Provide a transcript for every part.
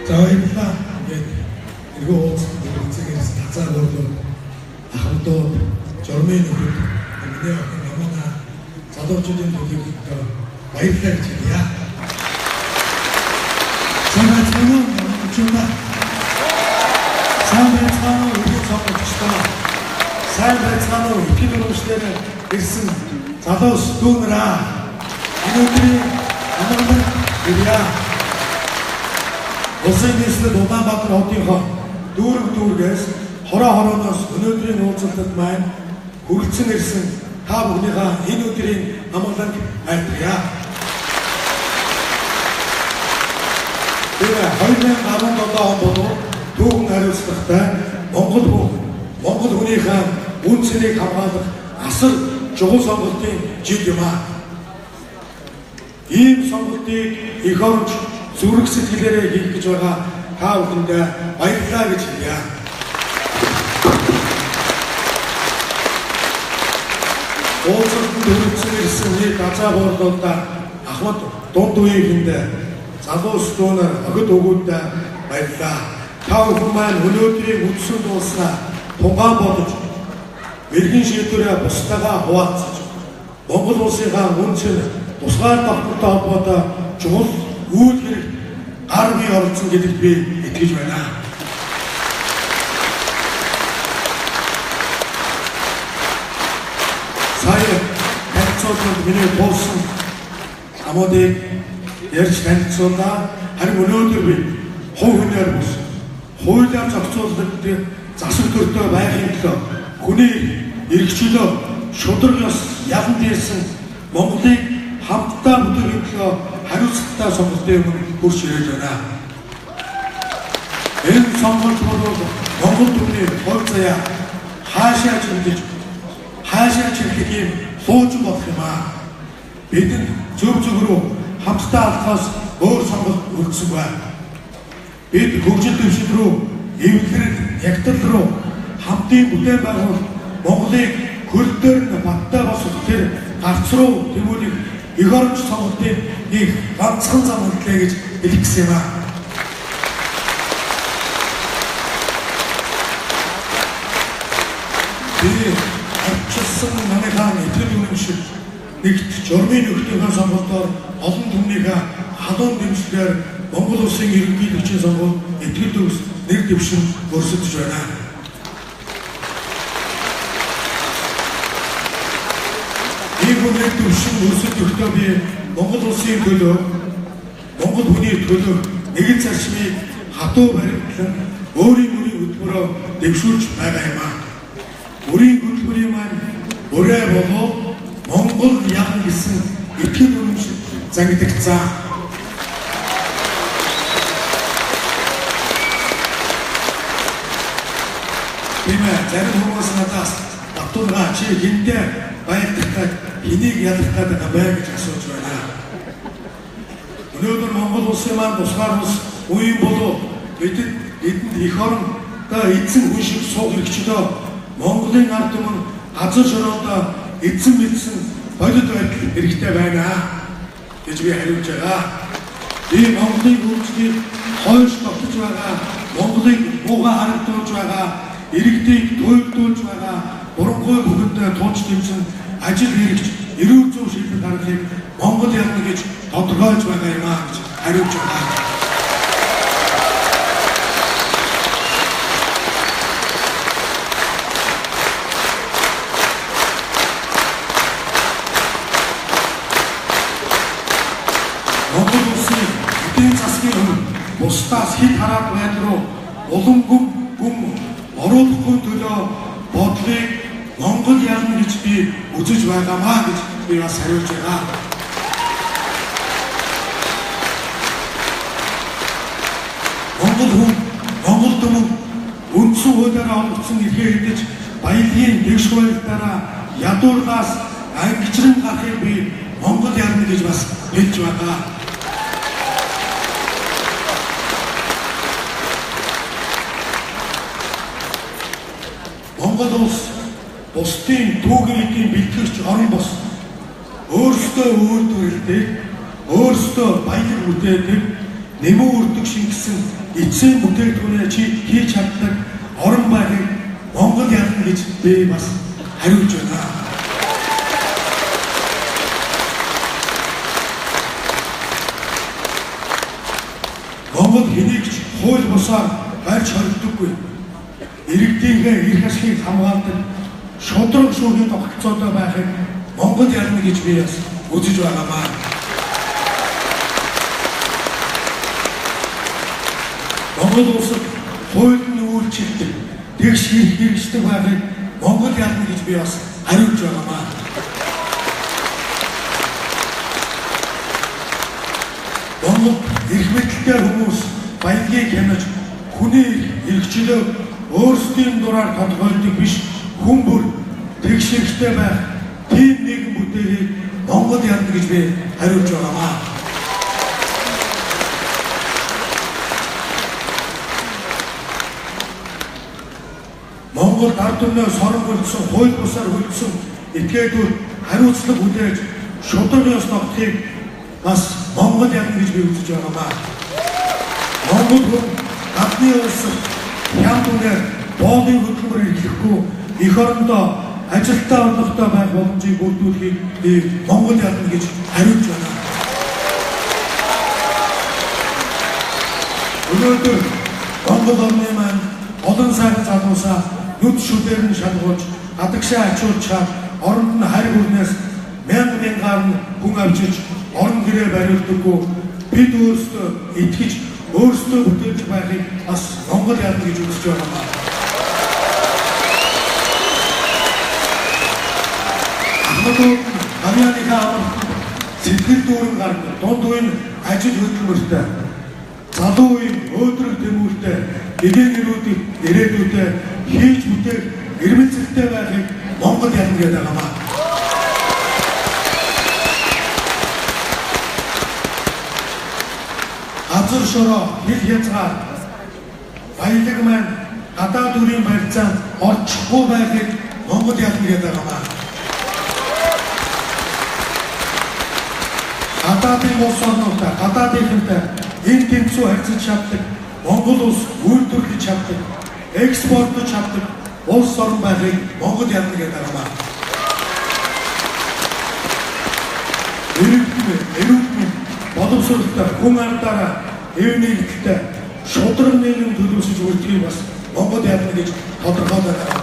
За баярлалаа. Ингээд эргөө уулзсан үзэгээс тацаа болов ахмадоо журмын нөхөд миний охин намаа залуучуудын төлөвлөлт баярлалаа гэж хэлье. Сайн байцгаана уу? Сайн байцгаана уу? Сайн байцгаана уу? Итгэл үнэмшлэр ирсэн залуус дүүнраа өнөөдрийн амгалан ирье. Улсын нийслэл Улаанбаатар хотынхоо дүүргээс хорооноос өнөөдрийн уулзалтад маань хүрэлцэн ирсэн та бүхнийхээ энэ өдрийн амгаланг айлтгая. Тэгээ 2017 он болов түүхэн хариуцлагатай Монгол хүнийхээ үн цэнийг хамгаалах асар чухал сонголтын жил юм аа. Ийм сонголтыг их оронч зүрх сэтгэлээрээ хийх гэж байгаа та бүхэндээ баярлалаа гэж хэлье. Уулзалтанд хүрэлцэн ирсэн нэг газаа борлуулалтаар Ахмад дунд үеийнхэнд залуус дүүнэр охид өгөөдөө баярлалаа. Та бүхэн маань өнөөдрийн үдшин дууснаа тунгаан бодож мэрэгэн шийдвэрээ бусдаагаа хуваалцаж Монгол улсынхаа үн цэн тусгаар давхартай холбоотой чухал үйл хэрэг гар бие оролцсон гэдэгт би итгэж байна. Сая танилцуулгад миний болсон амуудыг ярьж танилцуулаа. Харин өнөөдөр би хувь хүнээр бус хуулиар зохицуулагддаг засаг төртөө байхын төлөө хүний эрх чөлөө шудраг ёс ялан дээрсэн Монголыг хамтдаа бүтээх төлөө хариуцлагатай сонголтын өмнө хурж ирээд байна. Энэ сонголт бол Монгол түмний хувь заяа хаашаа чиглэх юм лууж болох юм аа. Бид зөв рүү хамтдаа алхаас өөр сонголт өгсөн байна. Бид хөгжил дэвшил рүү эвлэрэл ягтал руу хамтын бүтээн байгуул Монголыг хөл дээр нь баттай босох тэр гарц руу тэмүүлэх их оронч сонголтын нэг ганцхан зам үлдлээ гэж хэлэх гэсэн юм аа. Би авчирсан намынхаа итгэл үнэмшил нэгт журмын нөхдөйхөө сонголтоор олон түмнийхээ халуун дэмжлэгээр Монгол улсын ерөнхийлөгчийн сонгуульд итгэл төгс нэр дэвшин өрсөлдөж байна. Ийм нэр дэвшин өрсөлдөхдөө би Монгол улсын төлөө, Монгол хүний төлөө нэгэн зарчмыг хатуу баримтлан өөрийн хөтөлбөрөөр дэвшүүлж байгаа юм аа. Өөрийн хөтөлбөрийн маань өрөө болоо Монгол яан гэсэн итгэл үнэмшил зангидагцаа. Бимээ зарим хүмүүс надаас батургаа чи хиндэ баяртай энийг ялах гэдэг бай гэж асууж байна. Өнөөдөр Монгол улсын маань тусгаар улс үеийн болов бидэнд их орондоо эзэн хүн шиг суух хэрэгчлөө Монголын ард түмэн газар шороондоо эзэн мэдсэн бодит байдал хэрэгтэй байна гэж би хариулж байгаа. Би Монголын үйлчлэгийг хойш тогтож байгаа, Монголыг муугаа харагдуулж байгаа, иргэдийг туйлдуулж байгаа, бурангуй бүхэндээ тунч дэмжин ажил хэрэгж эрүүл зөв шийдэл гаргахыг Монгол ялна гэж тодорхойлж байгаа юм аа гэж хариулж байгаа. Монгол улсын эдийн засгийн өмнө бусдаас хэд хараад байдал руу улам гүм оруулахгүй төлөө бодлыг Монгол ялна гэж би үзэж байгаамаа гэж би бас хариулж байгаа. Монгол түмэн үндсэн хуулиараа олгогдсон эрхээ хэдэж баялагын дэвш хуулиараа ядуурнаас ангичран гарахыг би Монгол ялна гэж бас хэлж байгаа. Монгол улс бусдын түүхэн эдийн бэлтгэгч орон бос өөрсдөө үйлдвэрлэдэг, өөрсдөө баялаг бүтээдэг нэмүү үрдэг шингэсэн эцсийн бүтээгдэхүүнээ чи хийж чаддаг орон байхыг Монгол ялна гэж би бас хариулж байна. Монгол хэнийг ч хууль бусаар барьж хоригддоггүй. Иргэдийнхээ эрх ашигыг хамгаалдаг шудраг шүүхийн тогтолцоотой байхыг Монгол ялна гэж би бас үзэж байгаамаа. Монгол улсад хууль нь үйлчилдэг, тэгш хэрэгждэг байхыг Монгол ялна гэж би бас хариулж байгаамаа. Монгол эрх мэдэлтэй хүмүүс баялагийг хянаж хүний эрхчлөө өөрсдийн дураар тодорхойлдог биш, хүн бүр тэгш хэрэгтэй байх тийм нэгэн бүтээгийг Монгол ялна гэж би хариулж байгаамаа. Монгол ард түмнээ сорон хөлдсөн, хууль бусаар хөлдсөн этгээдүүд хариуцлага хүлээж шудраг ёс тогтохыг бас Монгол ялна гэж би үзэж байгаамаа. Монгол хүн гадны улсад хямд үнээр боолын хөдөлмөр эрхлэхгүй эх орондоо ажилтаа орлоготой байх боломжийг бүрдүүлэхийг би Монгол ялна гэж хариулж байна. Өнөөдөр Монгол орны маань олон сайхан залуусаа нүд шүдээр нь шалгуулж гадагшаа ачуулж чад оронд нь харь хүрнээс мянгаар нь хүн авчиж орон гэрээ бариулдаггүй бид өөрсдөө итгэж өөрсдөө бүтээж байхыг бас Монгол ялна гэж үзэж байна. Ахмадууд Амианыхаа амар сэтгэл дүүрэн гардаг, дунд үеийн ажил хөдөлмөртэй, залуу үеийн өөдрөг тэмүүлтэй, гэгэнэрүүдийг ирээдүйдээ хийж бүтээх эрмэлзэлтэй байхыг Монгол ялна гэдэг байна. Газар шороо хил хязгаар баялаг маань гадаад үрийн барьцаанд орчихгүй байхыг Монгол ялна гэдэг байна. Гадаадын улс орнуудаа, гадаадынхантай энэ тэнцүү харьцаж чаддаг, Монгол улс үйлдвэрлэж чаддаг, экспортлож чаддаг улс орн байхыг Монгол ялна гэдэг байна. Эрүүл боловсролтой хүн ардаараа эв нэгдэлтэй шудраг нийгэм төлөвшөж үлдэхийг бас Монгол ялна гэж тодорхойлоод байна.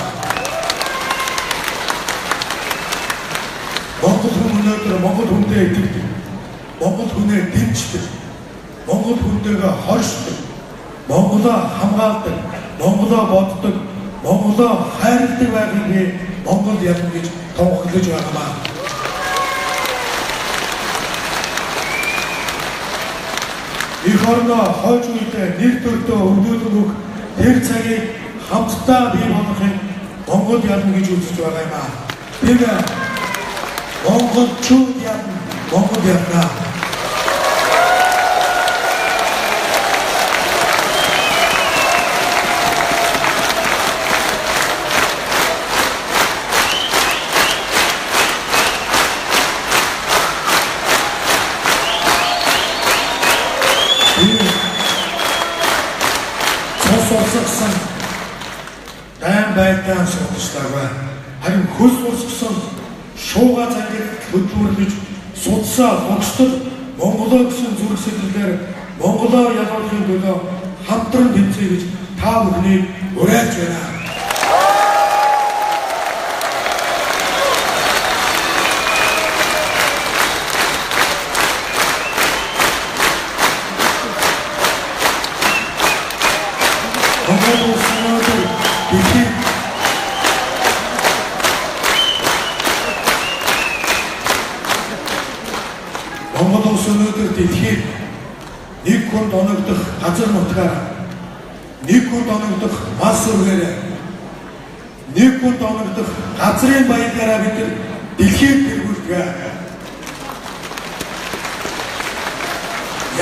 Монгол хүн өнөөдөр Монгол хүнтэй итгэдэг, Монгол хүнээ дэмждэг, Монгол хүнтэйгээ хоршдог, Монголоо хамгаалдаг, Монголоо боддог, Монголоо хайрладаг байхыг би Монгол ялна гэж товхолж байгаамаа. Эх орноо хойж үедээ нэг төртөө өвдөлөн өгөх тэр цагийг хамтдаа бий болгохыг Монгол ялна гэж үзэж байгаа юм аа. Тэгээ монголчууд ялна, Монгол ялна. Цосолсгсан дайм байдсан судалгаагаа харин хөл урсгсан шууга цагийг хөдөлмөрлөж судсаа богцтол Монголоо гэсэн зүрх сэтгэлээр Монголоо ялгуулахын төлөө хамтран тэмцэе гэж та бүхнийг уриалж байна. Монгол улс өнөөдөр дэлхийд нэг хүнд оногдох газар нутгаар, нэг хүнд оногдох мас үргээрээ, нэг хүнд оногдох газрын баялгаараа бид дэлхийд тэргүүлдэг.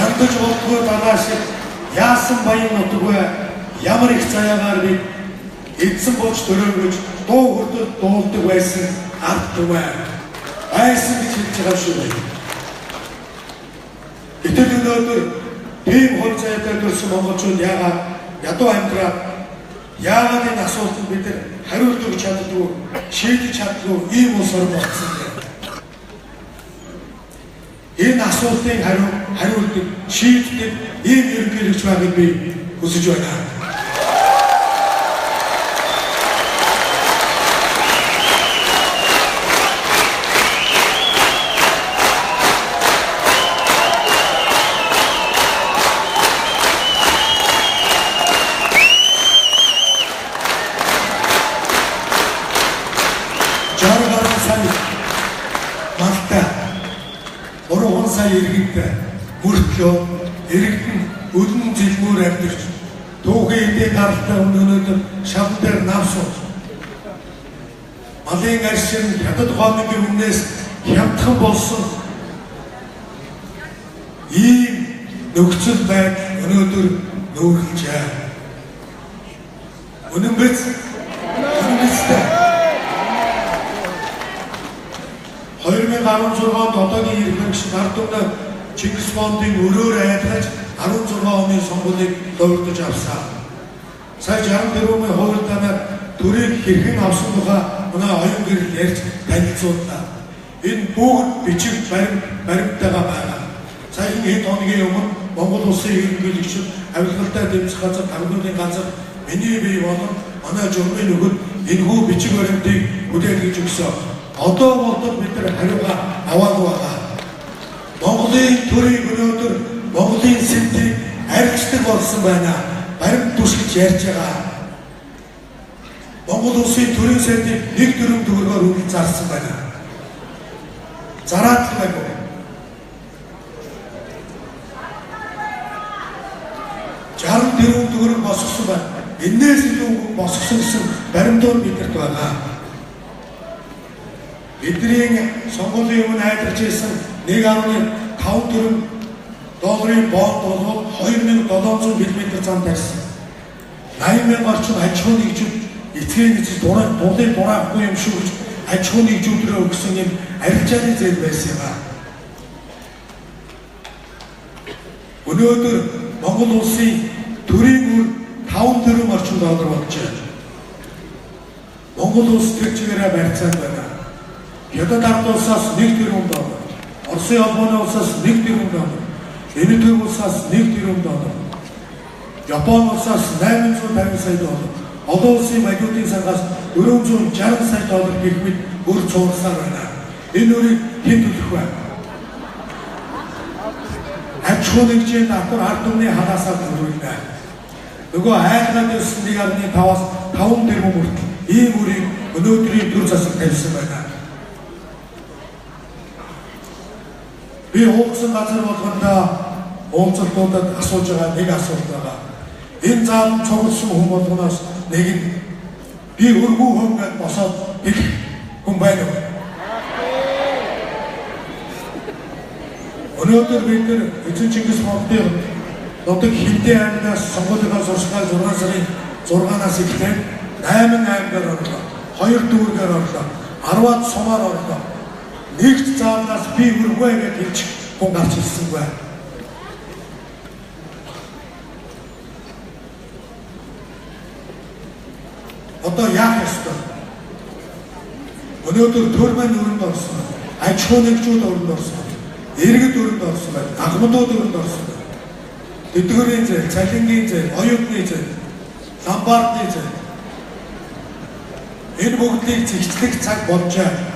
Янтаж болдгоо дараа шиг яасан баян нутаггүй ямар их заяагаар бид эдсэн болж төрөөгөж дуу хүртэл дуулдаг байсан ард түмээ айсан гэж хэлж байгаа шүү. Гэтэл өнөөдөр тийм хөл зайтай төрсэн монголчууд яагаад ядуу амьдраад яагаад энэ асуултанд бид нар хариулт өгч чаддгүй, шийдэж чаддгүй ийм улс орн болсон юм. Энэ асуултын хариултыг шийддэг ийм ерөнхийлөгч байгааг би хүсэж байна. Иргэд мөртлөө иргэдэн өлөн зэлмөр амьдарч түүхий эдээ гаралтай өнөөдөр шавн дээр навсууж малын аршин хятад хоомгийн өмнөөс хямдхан болсон ийм нөхцөл байдал өнөөдөр нүүрлжээ. Үнэн биз? Үнэнтэй. 2016 онд одоогийн иргэнш Нардумна Чингис Бондын өрөөр айлгаж 16 оны сонгуулийг довдож авсан. Сая 64 мянган хуульдаанаар төрийг хэрхэн авсан тухай манай оюун гэрэл ярьж танилцууллаа. Энэ бүгд бичиг баримттайгаа байна. Саяхан хэд хоногийн өмнө Монгол улсын ерөнхийлөгчид авилгалтай дэмжих газар тагнуулын газар миний бие болон манай журмын нөгөөд энэхүү бичиг баримтыг хүлээлгэж өгсөн. Одоо болтол бид нар хариугаа аваагүй байгаа. Монголын төрийн өнөөдөр Монголын сэтийг арилждаг болсон байна. Баримт түшиж ярьж байгаа. Монгол улсын төрийн сэтийг 1 төгрөгөөр үйл зарсан байна. Зараад л байг. Жаран төгрөг босгосон байна. Энээс илүү босгосон гэсэн баримтууд бидэрт байгаа. Бидний сонгуулийн өмнө айлгаж ирсэн 1.5 тэрбум долларын бонд бол 2700 км зам тарьсан. 80 мянган орчим аж ахуй нэгжүүд эцгийн нэгж дурын дураагүй юм шүү гэж аж ахуй нэгжүүдрээ өгсөн юм арилжааны зээл байсан юм аа. Өнөөдөр Монгол улсын төрийн үр 5 тэрбум орчим доллар болж байна. Монгол улс тэр чигээрээ барьцаанд байна. Хятад ард улсаас 1 тэрбум доллар, Оросын холбооны улсаас 1 тэрбум доллар, Энэтхэг улсаас 1 тэрбум доллар, Япон улсаас 850 сая доллар, олон улсын валютын сангаас 460 сая доллар гэх мэт өр цугласаар байна. Энэ үрийг хэн төлөх вэ? Аж ахуй нэгжийн давхар ард түмний халаасаа төлөвлөнө. Нөгөө айлгаад ирсэн 1.5-аас 5 тэрбум хүртэл ийм үрийг өнөөдрийн төр засаг тавьсан байна. Би уулзсан газар болгондоо уулзалтуудад асууж байгаа нэг асуулт байгаа. Энэ заалан цугласан хүн болгоноос нэг нь би өргүү хөнгөд босоод ирэх хүн байна уу? Өнөөдөр бид нар эцэг Чингис Бондын нутаг Хинтээ аймагаас сонгуулийнхаа сурчлагаар 6 сарын 6-наас эхлээд 8 аймгаар орлоо, 2 дүүргээр орлоо, 10-аад сумаар орлоо. Нэгт заалнаас би өргөө гэж хэлж хүн гарч ирсэн байна. Одоо яах ёстой? Өнөөдөр төр маань өрөнд орсон, аж ахуй нэгжүүд өрөнд орсон, иргэд өрөнд орсон байна, агмадууд өрөнд орсон байна. Тэтгэврийн зээл, цалингийн зээл, оюутны зээл, ламбардны зээл. Энэ бүгдийг зэгцлэх цаг болжээ.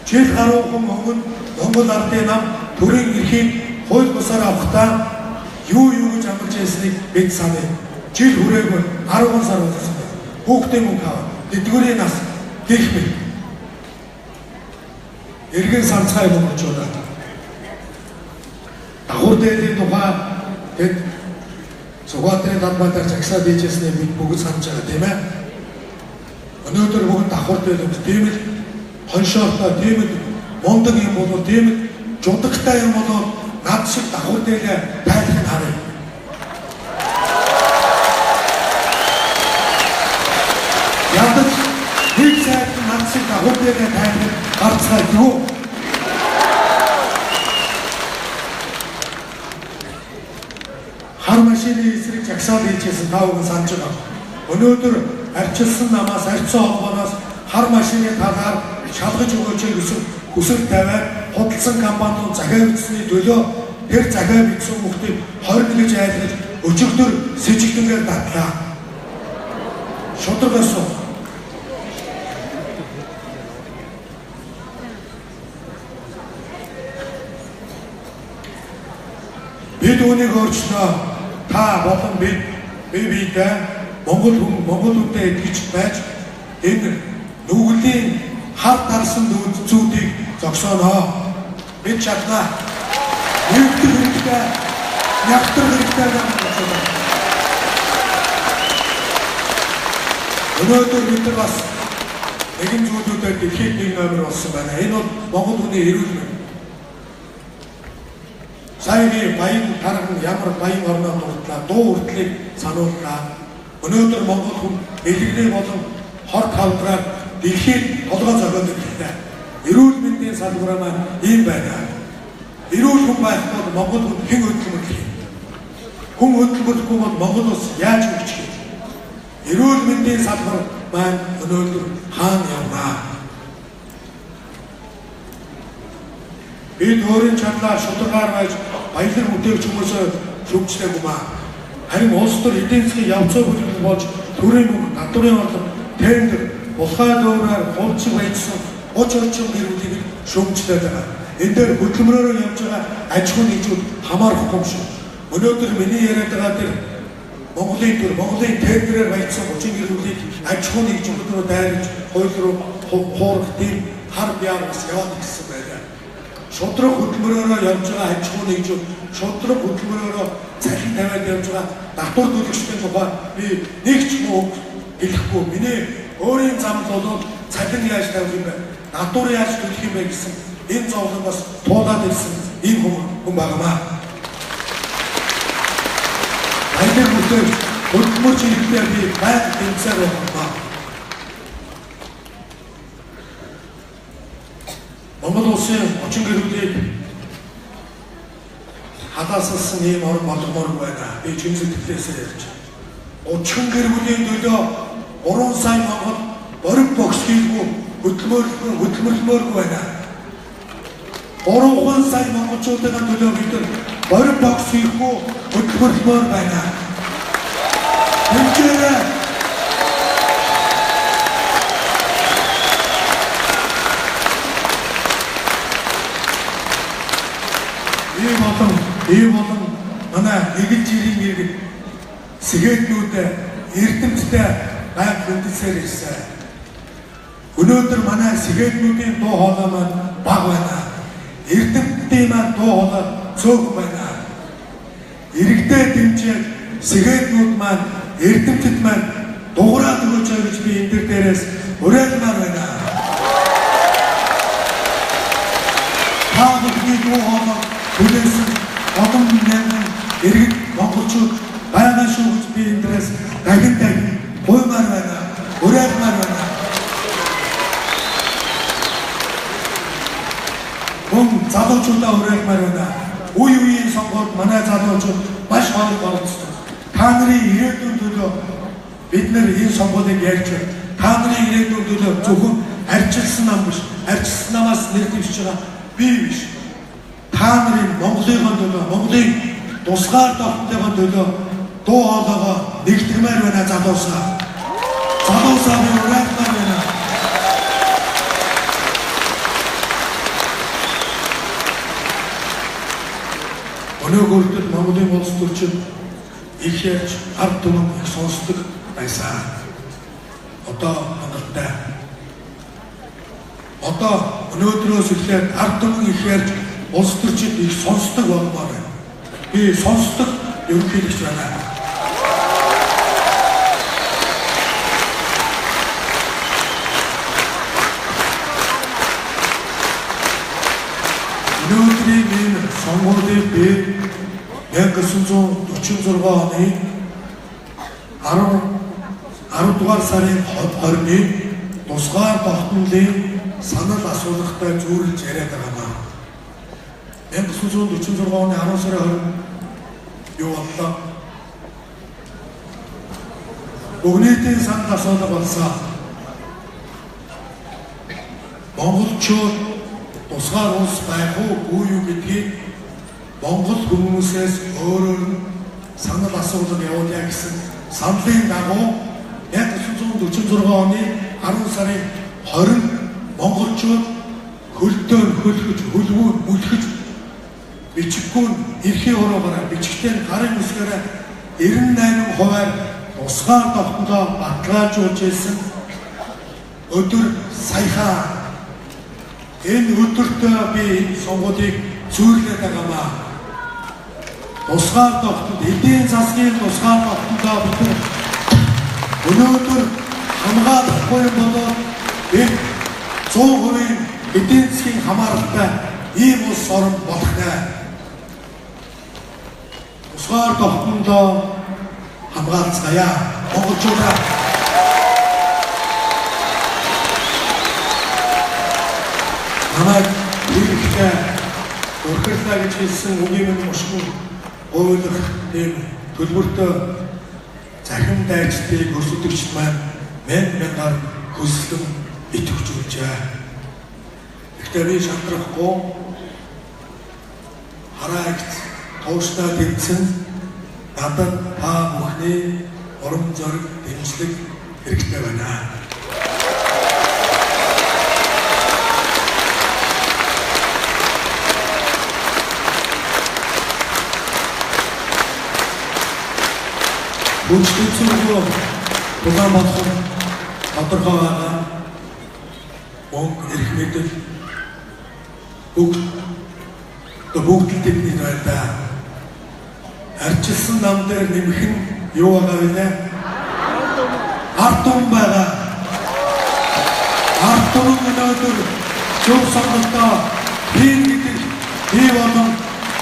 Жил гаруй өмнө Монгол ардын нам төрийн эрхийг хууль бусаар авахдаа юу гэж амлаж ясныг бид саная. Жил хүрээгүй 10 сар болсон байна. Хүүхдийн мөнгө аваад тэтгэврийн нас гэх мэт. Иргэн санцгай монголчуудаа. Давхар дээдийн тухай тэд Сугаатын Далбаатар цагсаа дийжсэний бид бүгд санаж байгаа тийм ээ. Өнөөдөр бүгд давхар дээд тийм л хоншоортой тийм л мундаг юм болов тийм л жудагтай юм болов над шиг давхар дээгээ тайлах нь харъя. Ядаж нэг сайд над шиг давхар дээгээ тайлах гарцгаа юу? хар машины эсрэг жагсаал хийжсэн та бүхэн санаж байгаа. Өнөөдөр арчилсан намаас арчсан холбооноос хар машины талаар шалгаж өгөөч гэсэн хүсэл тавиад худалсан компаниуд захиа бичсэний төлөө тэр захиа бичсэн хүмүүсийг 20 гэж айлгаж өчигдөр сэжигдэнгээр татлаа. Шударгаас бид үүнийг өөрчлөө. Та болон бид биедээ Монгол хүнтэй итгэж байж энэ нүглийн хар тарсан зүүдийг зогсооноо. Бид чадна. Нэгдэх хэрэгтэй, нягтрах хэрэгтэй байна. Өнөөдөр бид нар бас нэгэн зүйлүүдээр дэлхийд нэг номер болсон байна. Энэ бол Монгол хүний эрүүл мэнд. Саяны баян тархан ямар баян орноо дурдлаа, дуу уртлыг санууллаа. Өнөөдөр Монгол хүн элэгний болон хор тавдраар дэлхийд толгой зогсоод ирлээ. Эрүүл мэндийн салбараа маань ийм байна. Эрүүл хүн байхгүй бол Монгол хүн хэн хөдөлмөрлөх юм? Хүн хөдөлмөрлөхгүй бол Монгол улс яаж хөгжих юм? Эрүүл мэндийн салбар маань өнөөдөр хаана явнаа? Бид өөрийн чадлаар шударгаар байж баялаг бүтээгч хүмүүсээ шүмжлээгүй маа. Харин улс төр эдийн засгийн явцаа бүлэглэл болж төрийн мөнгө, татварын орлого, тендер, улхай дүүрээр хувьцаг баяжсан 30 орчим гэр бүлийг шүмжлээд байгаа. Энэ дээр хөдөлмөрөөр явж байгаа аж ахуй нэгжүүд хамаарахгүй юм шүү. Өнөөдөр миний яриад байгаа тэр Монголын тендерээр баяжсан 30 гэр бүлийг аж ахуй нэгжүүд рүү дайрж, хууль руу хуурах тийм хар бяар бас яваад гисэн байлаа. Шудраг хөдөлмөрөөр явж байгаа аж ахуй нэгжүүд шудраг хөдөлмөрөөр цахим тавиад явж байгаа татвар төлөгчдийн тухай би нэг ч муу хэлэхгүй. Миний өөрийн замд бол цахим яаж тавих юм бэ? Татвар яаж төлөх юм бэ гэсэн энэ зовлон бас туулаад ирсэн ийм хүн байгаамаа. Баялаг бүтээгч хөдөлмөр чиглэлээр би байнга тэмцээр байна. Монгол улсын 30 гэр бүлийг хадасалсан ийм орн болгомоор байна. Би чимсэлтгэлээсээ ярьж байна. 30 гэр бүлийн төлөө 3 сая Монгол бориг бокс хийлгүй хөдөлмөрлөмөөргүй байна. 3 сая монголчуудын төлөө бид бориг бокс хийхгүй хөдөлмөрлөмөр байна. Хэмжээрээ ийм болон манай эгэл жирийн иргэд сэгээднүүд эрдэмтдээ байг хөндөлсээр ирсэн. Өнөөдөр манай сэгээднүүдийн дуу хоолой маань бага байна. Эрдэмтдийн маань дуу хоолой цөөхөн байна. Иргэдэд дэмжиж сэгээднүүд маань эрдэмтэд маань дуурайд өгөөч гэж би энэ дээрээс уриалмаар байна. Та бүхний дуу хоолой хүлээсэн олон мянган иргэд монголчууд байгаа шүү гэж би энэ дээрээс дахин гуймаар байна. Уриалмаар байна. Хүн залуучуудаа уриалмаар байна. Үеийн сонгуульд манай залуучууд маш хоног болцсон. Та нарын ирээдүйн төлөө бид нар энэ сонгуулийг ярьж байна. Та нарын ирээдүйн төлөө зөвхөн арчилсан нам биш, арчилсан намаас нэр дэвшиж байгаа би биш. Та нарын Монголын төлөө, Монголын тусгаар тогтнолын төлөө дуу хоолойгоо нэгтгэмээр байна залуусаа. Залуусаа би уриалмаар байна. Өнөөгөртөл Монголын улс төрчид их ярьж ард түмэн их сонсдог байсан. Одоо хангалттай. Одоо өнөөдрөөс эхлээд ард түмэн их ярьж улс төрчид их сонсдог болмоор байна. Би сонсдог ерөнхийлөгч байна. Өнөөдрийн энэ сонгуулийг би 1946 оны 10 дугаар сарын 20-ны тусгаар тогтнолын санал асуулгатай зүйрлж яриад байгаа. 1946 оны 10 сарын 20 юу боллоо? Өгнийдийн санд асуудал болсон. Монголчууд тусгаар улс байх уу юу гэдгийг Монгол хүмүүсээс өөрөөр нь санал асуулт явуулъя гэсэн саналын дагуу 1946 оны 10 сарын 20-нд монголчууд хөлдөөр хөлгөж, хөлгүүр мүлхэж бичиггүй эрхийн уруугаараа бичгтээ гарын үсгээрээ 98%-аар тусгаар тогтнолоо баталгаажуулж ирсэн өдөр саяхан энэ өдөртөө би сонгуулийг зүйрлээд байгаамаа. Тусгаар тогтнол, эдийн засгийн тусгаар тогтнолоо бид өнөөдөр хамгаалахгүй болоод бид 100% эдийн засгийн хамааралтай ийм улс орн болох нэ. Тусгаар тогтнолоо хамгаалцгаая. Монголчуудаа намайг хэрэгтэй өргөрлөө гэж хэлсэн үгийн мушгин ойлгох тийм төлбөртөө захин дайчдыг өрсөлдөгч маань мянгаар хөслөн итгэж үлжээ. Гэхдээ би шантрахгүй хараагт тууштай тэмцэн надад та бүхний урам зориг дэмжлэг хэрэгтэй байна. Бүжгэлцүүргөө Улаанбаатар тодорхой байгаа мөнгө эрх мэдэл бүгд тэдний байдаа арчилсан нам дээр нэмэх нь юу байгаа вэ? Ард түмэн байгаа. Ард түмэн өнөөдөр зөв сонголтоо хийн гэдэг бий болон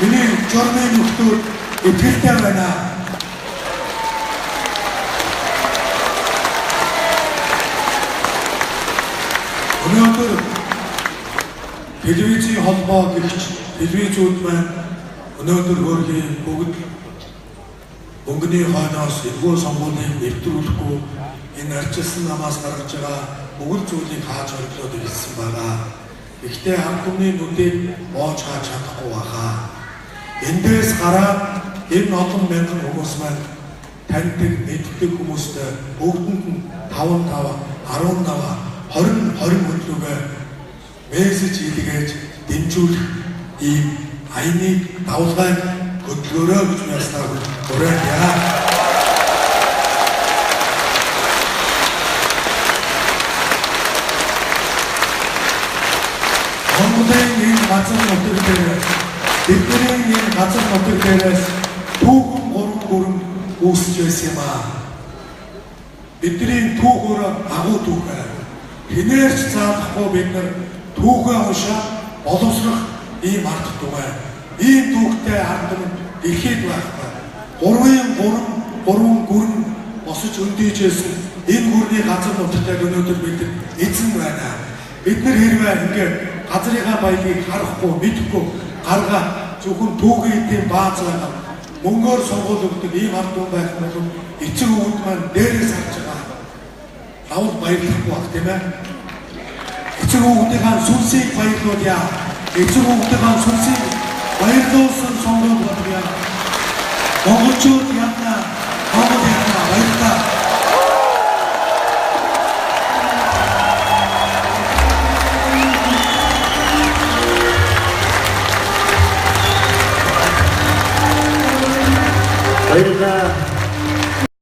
миний журмын нөхдөд итгэлтэй байна. Өнөөдөр телевизийн холбоо гэрч телевизүүд маань өнөөдөр өөрийн бүгд өнгөний хойноос эвгүй сонгуулийн нэвтрүүлэхгүй энэ арчилсан намаас гаргаж байгаа бүгд зүйлийг хааж орлоод ирсэн байгаа. Гэхдээ хамт хүмүүний нүдийг боож хааж чадахгүй байгаа. Эндээс гараад энэ олон мянган хүмүүс маань таньдаг, мэддэг хүмүүстэй бүгдэнд нь 5 18 20 хөлөөгөө мессеж илгээж дэмжүүлэх ийм айныг давлгайг хөдөлгөөрөө гэж яснаа уриалъя. Монголын энэ газар нутаг дээр бидний энэ газар нутаг дээрээс түүхэн 3 гүрэн үүсэж байсан юм аа. Бидний түүхөөр агуу түүхээ хинээрч заахгүй бид нар түүхээ уншаа боловсрох ийм ард түмэн ийм түүхтэй ард түмэн ихэд байхгүй. 3 гүрэн босож өндийжсэн энэ гүрний газар нутагтайг өнөөдөр бид эзэн байна. Бид нар хэрвээ ингээд газрынхаа баялгийг харахгүй мэдэхгүй гаргаа зөвхөн түүхийн тийм бааз байгаа мөнгөөр сонгуул өгдөг ийм ард түмэн байх бол эцэг өвгөнд маань дээрээс харж байгаа. Давал баярлахгүй баг тийм ээ. Эцэг өвгдийн сүнсийг баярлуулъя. Эцэг өвгдийн сүнсийг баярлуулсан сонгуул болгоё. Монголчууд ядна. Монгол ядна. Баярлалаа. Баярлалаа.